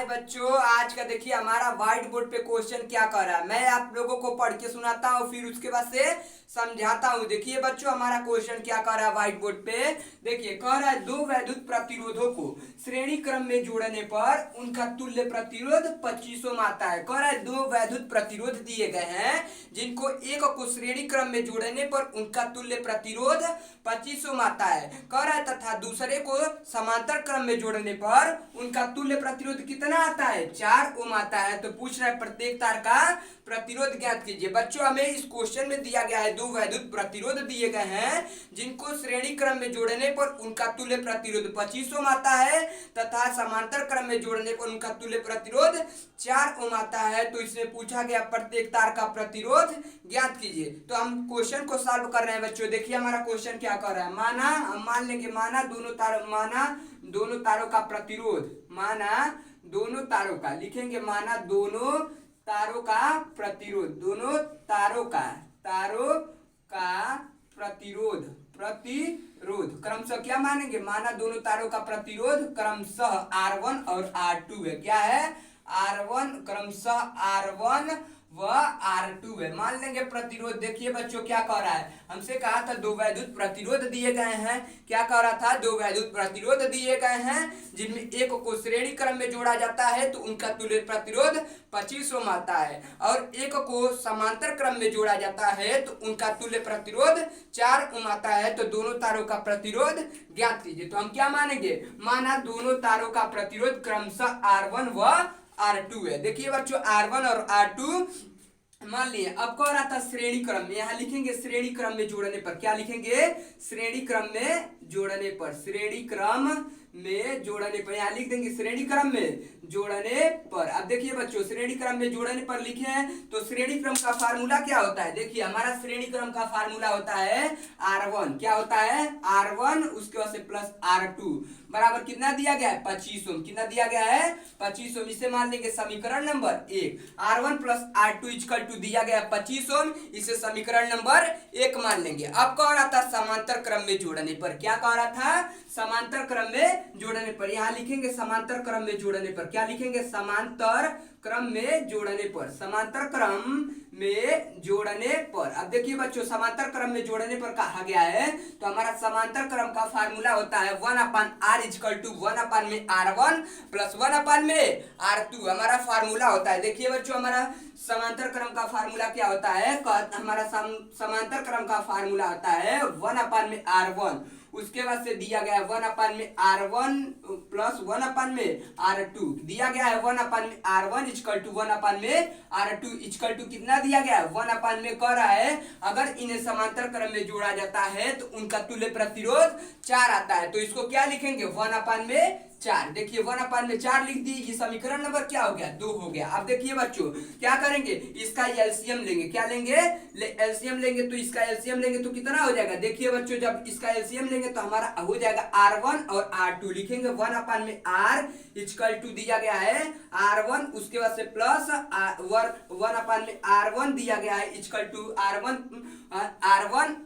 बच्चों, आज का देखिए हमारा व्हाइट बोर्ड पे क्वेश्चन क्या कर रहा है। मैं आप लोगों को पढ़ के सुनाता हूँ, फिर उसके बाद से समझाता हूँ। देखिए बच्चों, हमारा क्वेश्चन क्या कर रहा है व्हाइट बोर्ड पे। देखिए कह रहा है दो वैद्युत प्रतिरोधों को श्रेणी क्रम में जोड़ने पर उनका तुल्य प्रतिरोध 25 ओम आता है। कह रहा है दो वैद्युत प्रतिरोध दिए गए हैं जिनको एक को श्रेणी क्रम में जोड़ने पर उनका तुल्य प्रतिरोध 25 ओम आता है। कह रहा है तथा दूसरे को समांतर क्रम में जोड़ने पर उनका तुल्य प्रतिरोध कितना आता है, 4 ओम आता है। तो पूछ रहा है प्रत्येक तार का प्रतिरोध ज्ञात कीजिए। बच्चों, हमें इस क्वेश्चन में दिया गया है दो वैद्युत प्रतिरोध दिए गए हैं जिनको श्रेणी क्रम में जोड़ने पर उनका तुल्य प्रतिरोध 25 ओम आता है तथा समांतर क्रम में जोड़ने पर उनका तुल्य प्रतिरोध 4 ओम आता है। तो इसमें पूछा गया प्रत्येक तार का प्रतिरोध ज्ञात कीजिए। तो हम क्वेश्चन को सॉल्व कर रहे हैं बच्चों। देखिए हमारा क्वेश्चन क्या कर रहा है। हम मान लेंगे दोनों तारों का प्रतिरोध, माना दोनों तारों का, लिखेंगे माना दोनों तारों का प्रतिरोध, दोनों तारों का प्रतिरोध क्रमशः क्या मानेंगे, माना दोनों तारों का प्रतिरोध क्रमशः R1 और R2 है। क्या है, R1 क्रमशः R1 व R2 है। मान लेंगे प्रतिरोध। देखिए बच्चों क्या कह रहा है, हमसे कहा था दो वैद्युत प्रतिरोध दिए गए हैं। क्या कह रहा था, दो वैद्युत प्रतिरोध दिए गए हैं जिनमें एक को श्रेणी क्रम में जोड़ा जाता है तो उनका तुल्य प्रतिरोध 25 ओम आता है और एक को समांतर क्रम में जोड़ा जाता है तो उनका तुल्य प्रतिरोध 4 ओम आता है। तो दोनों तारों का प्रतिरोध ज्ञात कीजिए। तो हम क्या मानेंगे, माना दोनों तारों का प्रतिरोध क्रमशः R1 व R2 है। देखिए बच्चों, R1 और R2 मान लिए। अब कह रहा था श्रेणी क्रम में, यहां लिखेंगे श्रेणी क्रम में जोड़ने पर। क्या लिखेंगे, श्रेणी क्रम में जोड़ने पर, श्रेणी क्रम में जोड़ने पर यहां लिख देंगे श्रेणी क्रम में जोड़ने पर। अब देखिए बच्चों, श्रेणी क्रम में जोड़ने पर लिखे हैं तो श्रेणी क्रम का फार्मूला क्या होता है। देखिए हमारा श्रेणी क्रम का फार्मूला होता है R1, क्या होता है R1 उसके बाद से प्लस R2 बराबर कितना दिया गया है, 25 ओम। कितना दिया गया है, 25 ओम। इसे मान लेंगे समीकरण number 1। R1 plus R2 equal to दिया गया है 25 ओम, इसे समीकरण नंबर 1 मान लेंगे। अब कह रहा था समांतर क्रम में जोड़ने पर। क्या कह रहा था, समांतर क्रम में जोड़ने पर। यहां लिखेंगे समांतर क्रम में जोड़ने पर। क्या लिखेंगे, समांतर क्रम में जोड़ने पर, समांतर क्रम में जोड़ने पर। अब देखिए बच्चों, समांतर क्रम में जोड़ने पर कहा गया है तो हमारा समांतर क्रम का फार्मूला होता है 1/r इक्वल टू 1 में R1 प्लस 1 में R2 हमारा फार्मूला होता है। देखिए बच्चों, हमारा समांतर क्रम का फार्मूला क्या होता है, हमारा समांतर क्रम का फार्मूला होता है 1 में R1, उसके बाद से दिया गया है 1 में R1 प्लस 1 में R2 दिया गया है 1 में R1 इक्वल टू 1 में R2 इक्वल टू कितना दिया गया है, 1 में। कह रहा है अगर इन्हें समांतर क्रम में जोड़ा जाता है तो उनका तुल्य प्रतिरोध 4 आता है। तो इसको क्या लिखेंगे, 1 में 4। देखिए 1 में 4 लिख दी, ये समीकरण नंबर क्या हो गया, 2 हो गया। अब देखिए बच्चों क्या करेंगे, इसका एलसीएम लेंगे। क्या लेंगे, एलसीएम लेंगे। तो इसका एलसीएम लेंगे तो कितना हो जाएगा। देखिए बच्चों, जब इसका एलसीएम लेंगे तो हमारा हो जाएगा R1 और R2। लिखेंगे 1 में R इक्वल टू दिया गया है R1, उसके बाद से प्लस 1 में R1 दिया गया है इक्वल टू R1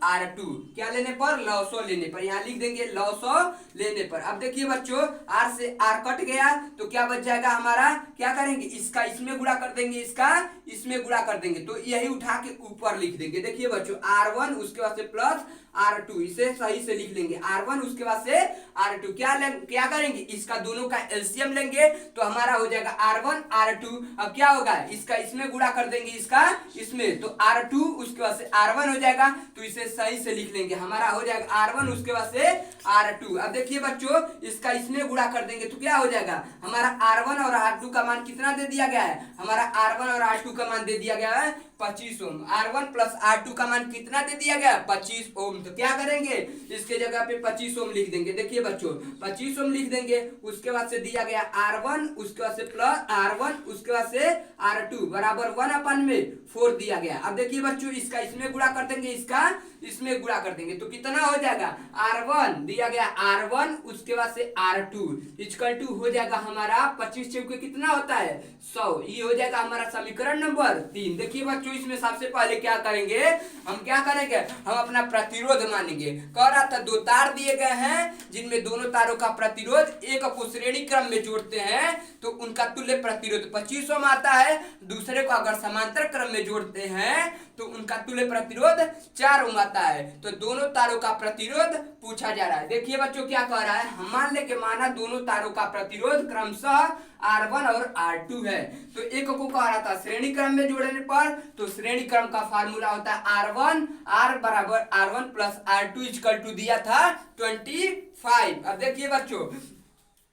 R2। क्या लेने पर, लॉसो लेने पर। यहाँ लिख देंगे लॉसो लेने पर। अब देखिए बच्चों, R से R कट गया तो क्या बच जाएगा हमारा, क्या करेंगे, इसका इसमें गुणा कर देंगे, इसका इसमें गुणा कर देंगे। तो यही उठा के ऊपर लिख देंगे। देखिए बच्चों, R1 उसके बाद से प्लस R2, इसे सही से लिख लेंगे R1 उसके बाद से R2। क्या करेंगे, इसका दोनों का एलसीएम लेंगे तो हमारा हो जाएगा R1 R2। अब क्या होगा, इसका इसमें गुणा कर देंगे, इसका इसमें, तो R2 उसके बाद से R1 हो जाएगा। तो इसे सही से लिख लेंगे, हमारा हो जाएगा R1 उसके बाद से R2। अब देखिए बच्चों, इसका इसमें गुणा कर देंगे तो क्या हो जाएगा, हमारा R1 और R2 का मान कितना दे दिया गया है, हमारा R1 और R2 का मान दे दिया गया है 25 ओम। R1 प्लस R2 का मान कितना दे दिया गया, 25 ओम। तो क्या करेंगे, इसके जगह पे 25 ओम लिख देंगे। देखिए बच्चों, 25 ओम लिख देंगे, उसके बाद से दिया गया R1 उसके बाद से प्लस R1 उसके बाद से R2 बराबर 1 में 4 दिया गया। अब देखिए बच्चों, इसका इसमें गुणा कर देंगे, इसका इसमें गुणा कर देंगे तो कितना हो जाएगा R1 दिया गया R1 उसके बाद से R2 इक्वल टू हो जाएगा हमारा 25 चौके कितना होता है 100। ये हो जाएगा हमारा समीकरण नंबर 3। देखिए बच्चों इसमें सबसे पहले क्या करेंगे हम अपना प्रतिरोध मानेंगे। कह रहा था दो तार दिए गए हैं जिनमें दोनों तारों का प्रतिरोध एक को श्रेणी क्रम में जोड़ते हैं तो उनका तुल्य प्रतिरोध 25 ओम आता है। दूसरे को अगर समांतर क्रम में जोड़ते हैं तो उनका तुल्य प्रतिरोध 4 ओम आता है। तो दोनों तारों का प्रतिरोध पूछा जा रहा है। देखिए बच्चों क्या कह रहा है, हम मान ले के माना दोनों तारों का प्रतिरोध क्रमशः R1 और R2 है। तो एक को कह रहा था श्रेणी क्रम में जोड़ने पर तो श्रेणी क्रम का फार्मूला होता है R1 R बराबर R1 plus R2 equal to दिया था 25। अब देखिए बच्चों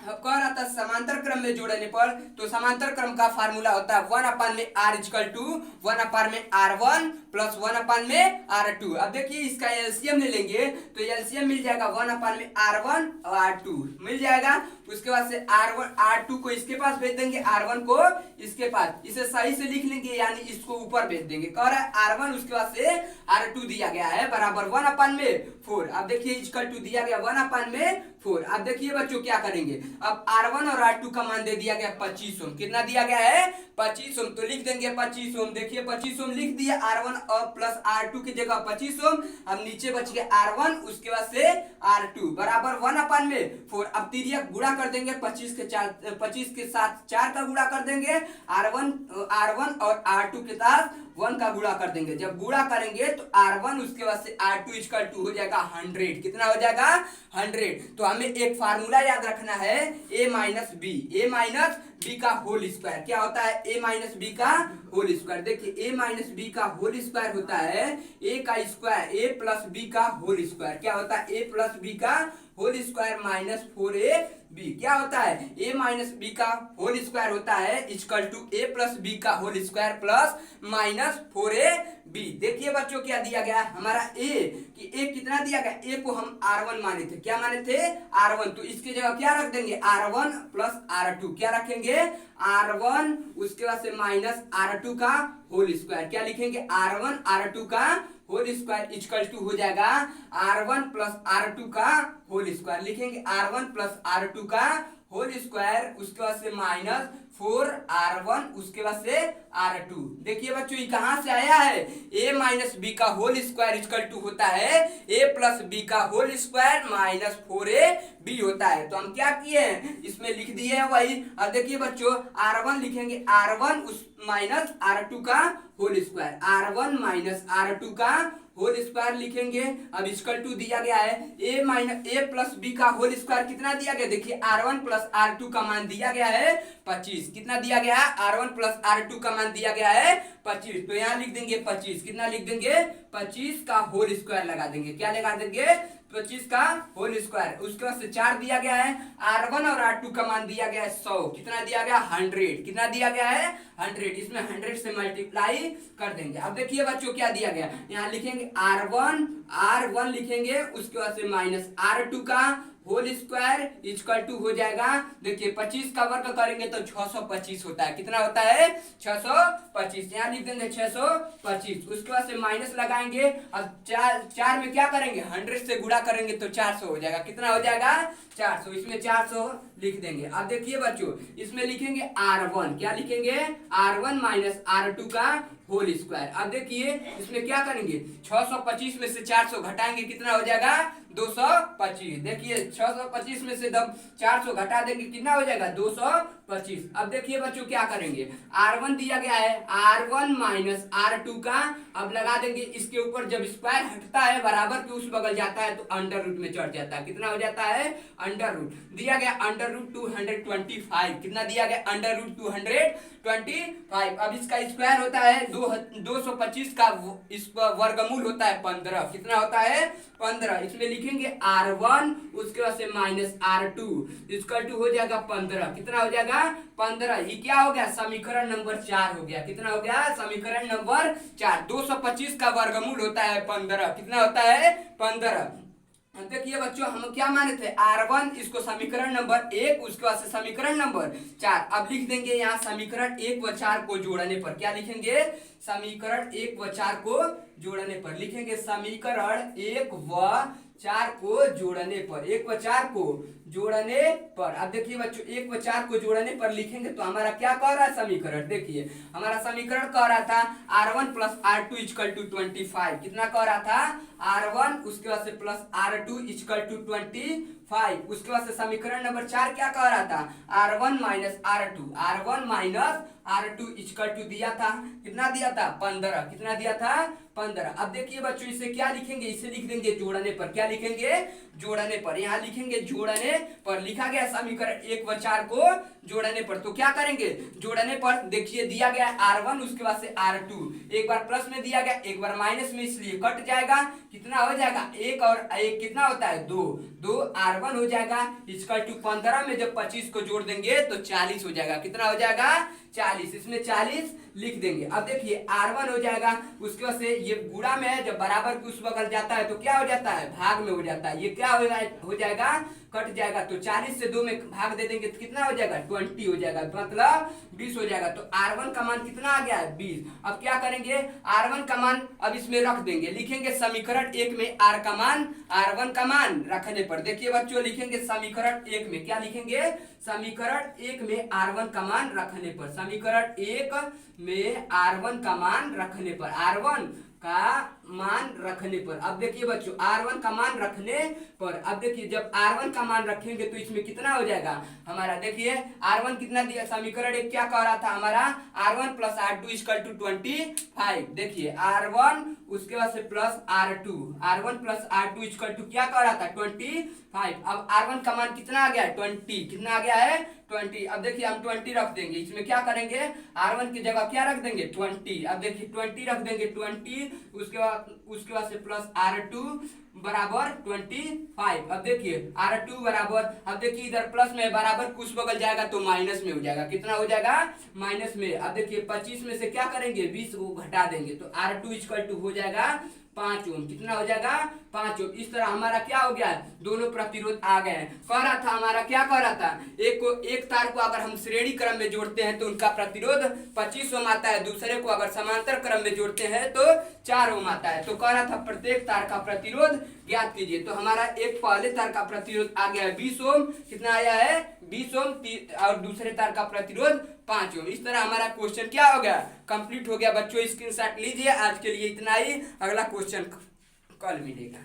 कह रहा था समांतर क्रम में जोड़ने पर तो समांतर क्रम का फार्मूला होता है 1 में R इक्वल टू 1 में R1 प्लस 1 में R2। अब देखिए इसका एलसीएम ले लेंगे तो एलसीएम मिल जाएगा 1 में R1 और R2 मिल जाएगा। उसके बाद से R1 R2 को इसके पास भेज देंगे, R1 को इसके पास, इसे सही से लिख लेंगे यानी इसको ऊपर भेज देंगे। कह रहा है R1 उसके बाद से R2 दिया गया है बराबर 1 में 4। अब देखिए इक्वल टू दिया गया 1 में 4। अब देखिए बच्चों क्या करेंगे, अब R1 और R2 का मान दे दिया गया 25 ओम। कितना दिया गया है 25 ओम, तो लिख देंगे 25 ओम। देखिए 25 ओम लिख दिया, R1 और प्लस R2 की जगह 25 ओम। अब नीचे बच गया R1 उसके बाद से R2 बराबर 1 में 4। अब तिर्यक गुणा कर देंगे 25 के साथ 4 का गुणा कर देंगे, R1 और R2 के साथ 1 का गुणा कर देंगे। जब गुणा करेंगे तो R1 उसके बाद से R2 इक्वल टू हो जाएगा 100। कितना हो जाएगा 100। तो हमें एक फार्मूला याद रखना है a माइनस बी का होल स्क्वायर। क्या होता है a माइनस बी का होल स्क्वायर। देखिए a माइनस बी का होल स्क्वायर होता है a का स्क्वायर a प्लस बी का होल स्क्वायर। क्या होता है a प्लस बी का होल स्क्वायर माइनस 4ab। क्या होता है a माइनस बी का होल स्क्वायर होता है equal to a plus B का whole square plus minus 4ab। देखिए बच्चों क्या दिया गया हमारा a कि a कितना दिया गया, a को हम R1 माने थे। क्या माने थे R1, तो इसकी जगह क्या रख देंगे R1 प्लस R2। क्या रखेंगे R1 उसके बाद से माइनस R2 का होल स्क्वायर। क्या लिखेंगे R1 R2 का होल स्क्वायर इक्वल टू हो जाएगा R1 प्लस R2 का होल स्क्वायर। लिखेंगे R1 प्लस R2 का होल स्क्वायर उसके बाद से माइनस 4R1 उसके बाद से R2। देखिए बच्चों ये कहां से आया है, a माइनस बी का होल स्क्वायर इक्वल टू होता है a प्लस बी का होल स्क्वायर माइनस 4ab होता है। तो हम क्या किए हैं इसमें लिख दिए हैं वही। अब देखिए बच्चों R1 लिखेंगे R1 उस माइनस R2 का whole square, R1 minus R2 का होल स्क्वायर लिखेंगे। अब इक्वल टू दिया गया है a प्लस बी का होल स्क्वायर। कितना दिया गया, देखिए R1 प्लस R2 का मान दिया गया है 25। कितना दिया गया है R1 प्लस R2 का मान दिया गया है 25। तो यहाँ लिख देंगे 25। कितना लिख देंगे 25 का होल स्क्वायर लगा देंगे। क्या लगा देंगे 25 का होल स्क्वायर। उसके बाद से 4 दिया गया है, R1 और R2 का मान दिया गया है 100। कितना दिया गया 100। कितना दिया गया है 100। इसमें 100 से मल्टीप्लाई कर देंगे। अब देखिए बच्चों क्या दिया गया, यहाँ लिखेंगे R1 लिखेंगे उसके बाद से माइनस R2 का होल स्क्वायर इक्वल टू हो जाएगा। देखिए 25 का वर्ग करेंगे तो 625 होता है। कितना होता है 625। यहाँ लिख देंगे 625। उसके बाद से माइनस लगाएंगे। अब 4 में क्या करेंगे 100 से गुणा करेंगे तो 400 हो जाएगा। कितना हो जाएगा 400। इसमें 400 लिख देंगे। अब देखिए बच्चों इसमें लिखेंगे R1। क्या लिखेंगे R1 माइनस R2 का होल स्क्वायर। अब देखिए इसमें क्या करेंगे 625 में से 400 घटाएंगे, कितना हो जाएगा 225। देखिए 625 में से 400 घटा देंगे, कितना हो जाएगा 225। अब देखिए बच्चों क्या करेंगे R1 दिया गया है R1 माइनस R2 का, अब लगा देंगे इसके ऊपर। जब स्क्वायर हटता है बराबर के उस बगल जाता है तो अंडर रूट में चढ़ जाता है। कितना हो जाता है अंडर रूट। दिया गया अंडर रूट 225। कितना दिया गया अंडर रूट 225। अब इसका स्क्वायर होता है 225 का वर्गमूल होता है 15। कितना होता है 15। इसमें लिखेंगे R1 उसके बाद से माइनस R2 इक्वल टू हो जाएगा 15। कितना हो जाएगा 15। ये क्या हो गया समीकरण नंबर 4 हो गया। कितना हो गया समीकरण नंबर 4। 225 का वर्गमूल होता है 15। कितना होता है 15। देखिए बच्चों, हम क्या माने थे, R1 इसको समीकरण नंबर 1, उसके बाद से समीकरण नंबर 4। अब लिख देंगे यहाँ समीकरण 1 व 4 को जोड़ने पर, क्या लिखेंगे, समीकरण 1 व 4 को जोड़ने पर लिखेंगे समीकरण 1 व 4 को जोड़ने पर, 1 व 4 को जोड़ने पर। अब देखिए बच्चों, 1 व 4 को जोड़ने पर लिखेंगे तो हमारा क्या कह रहा है समीकरण, देखिए हमारा समीकरण कह रहा था R1 plus R2 equal to 25। कितना कह रहा था, R1 उसके बाद से प्लस R2 इक्वल टू 25। उसके बाद से समीकरण नंबर 4 क्या कह रहा था, R1 minus R2 equal to दिया था, कितना दिया था, 15। कितना दिया था, 15। अब देखिए बच्चों, इसे क्या लिखेंगे, इसे लिख देंगे जोड़ने पर, क्या लिखेंगे, जोड़ने पर। यहाँ लिखेंगे जोड़ने पर, लिखा गया समीकरण 1 व 4 को जोड़ने पर। तो क्या करेंगे, जोड़ने पर देखिए दिया गया R1 उसके बाद से R2, एक बार प्लस में दिया गया, एक बार माइनस में, इसलिए कट जाएगा। कितना हो जाएगा, 1 और 1 कितना होता है, 2 R1 हो जाएगा इक्वल टू 15 में जब 25 को जोड़ देंगे तो 40 हो जाएगा। कितना हो जाएगा, 40। इसमें 40 लिख देंगे। अब देखिए R1 हो जाएगा, उसके बाद से ये गुणा में है, जब बराबर के उस बगल जाता है तो क्या हो जाता है, भाग में हो जाता है। ये क्या हो जाएगा, कट जाएगा। तो 40 से 2 में भाग दे देंगे तो कितना हो जाएगा, 20 हो जाएगा, मतलब 20 हो जाएगा। तो R1 का मान कितना आ गया है, 20। अब क्या करेंगे, R1 का मान अब इसमें रख देंगे, लिखेंगे समीकरण 1 में R1 का मान रखने पर। देखिए बच्चों, लिखेंगे समीकरण 1 में, क्या लिखेंगे, समीकरण 1 में R1 का मान रखने पर, समीकरण 1 में R1 का मान रखने पर, R1 का मान रखने पर। अब देखिए बच्चों, R1 का मान रखने पर, अब देखिए जब R1 का मान रखेंगे तो इसमें कितना हो जाएगा हमारा, देखिए R1 कितना दिया, समीकरण 1 क्या कह रहा था हमारा, R1 plus R2 equal to 25। देखिए R1 उसके बाद से plus R1 plus R2 equal to क्या कह रहा था, 25। अब R1 का मान कितना आ गया है, 20। कितना आ गया है, 20। अब देखिए हम 20 रख देंगे, इसमें क्या करेंगे, R1 की जगह क्या रख देंगे, 20। अब देखिए 20 रख देंगे, 20 उसके बाद से प्लस R2 बराबर 25। अब देखिए R2 बराबर, अब देखिए इधर प्लस में बराबर कुछ बगल जाएगा तो माइनस में हो जाएगा। कितना हो जाएगा, माइनस में। अब देखिए 25 में से क्या करेंगे, 20 को घटा देंगे तो R2 इक्वल टू हो जाएगा 5 ओम। कितना हो जाएगा, 5 ओम। इस तरह हमारा क्या हो गया, दोनों प्रतिरोध आ गए हैं। कह रहा था हमारा, क्या कह रहा था, एक तार को अगर हम श्रेणी क्रम में जोड़ते हैं तो उनका प्रतिरोध 25 ओम आता है, दूसरे को अगर समांतर क्रम में जोड़ते हैं तो 4 ओम आता है। तो कह रहा था प्रत्येक तार का प्रतिरोध ज्ञात कीजिए। तो हमारा एक पहले तार का प्रतिरोध आ गया है 20 ओम, कितना आया है, 20 ओम, और दूसरे तार का प्रतिरोध 5 ओम। इस तरह हमारा क्वेश्चन क्या हो गया, कंप्लीट हो गया। बच्चों स्क्रीनशॉट लीजिए। आज के लिए इतना ही, अगला क्वेश्चन कल मिलेगा।